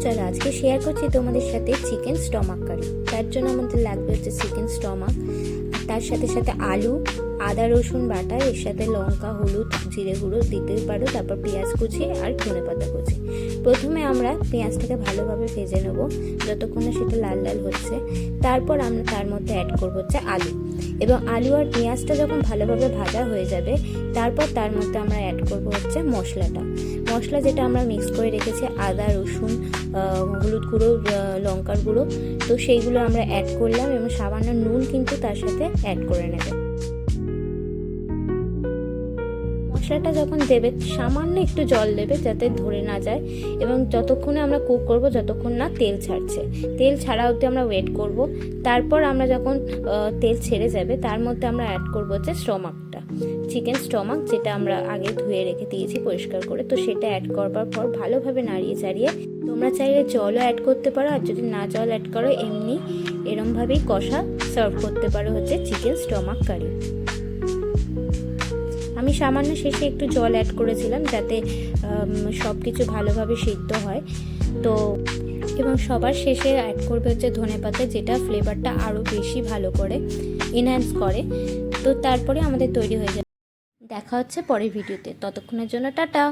চলো আজকে শেয়ার করছি তোমাদের সাথে চিকেন স্টমাক কারি। তার জন্য আমাদের লাগবে হচ্ছে চিকেন স্টমাক, তার সাথে সাথে আলু, আদা রসুন বাটা, এর সাথে লঙ্কা, হলুদ, জিরে গুঁড়ো দিতে পারো, তারপর পেঁয়াজ কুচি আর ধনেপাতা কুচি। প্রথমে আমরা পেঁয়াজটাকে ভালোভাবে ভেজে নেব যতক্ষণ না সেটা লাল লাল হচ্ছে। তারপর আমরা তার মধ্যে অ্যাড করবো হচ্ছে আলু, এবং আলু আর পেঁয়াজটা যখন ভালোভাবে ভাজা হয়ে যাবে তারপর তার মধ্যে আমরা অ্যাড করবো হচ্ছে মশলা যেটা আমরা মিক্স করে রেখেছি, আদা রসুন হলুদ গুঁড়ো লঙ্কার গুঁড়ো, তো সেইগুলো আমরা অ্যাড করলাম এবং সামান্য নুন কিন্তু তার সাথে অ্যাড করে নেবে। মশলাটা যখন দেবে সামান্য একটু জল দেবে যাতে ধরে না যায়, এবং যতক্ষণে আমরা কুক করব যতক্ষণ না তেল ছাড়ছে, তেল ছাড়া অবধি আমরা ওয়েট করব। তারপর আমরা যখন তেল ছেড়ে যাবে তার মধ্যে আমরা অ্যাড করব হচ্ছে চিকেন স্টমাক, যেটা আমরা আগে ধুয়ে রেখে দিয়েছি পরিষ্কার করে। তো সেটা অ্যাড করবার পর ভালোভাবে নাড়িয়ে চাড়িয়ে তোমরা চাইলে জলও অ্যাড করতে পারো, আর যদি না জল অ্যাড করো এমনি এরমভাবেই কষা সার্ভ করতে পারো হচ্ছে চিকেন স্টমাক কারি। আমি সামান্য শেষে একটু জল অ্যাড করেছিলাম যাতে সব কিছু ভালোভাবে সিদ্ধ হয়। তো এবং সবার শেষে অ্যাড করবে হচ্ছে ধনেপাতা, যেটা ফ্লেভারটা আরও বেশি ভালো করে এনহ্যান্স করে। তো তারপরে আমাদের তৈরি হয়ে যাবে। দেখা হচ্ছে পরের ভিডিওতে, ততক্ষণের জন্য টাটা।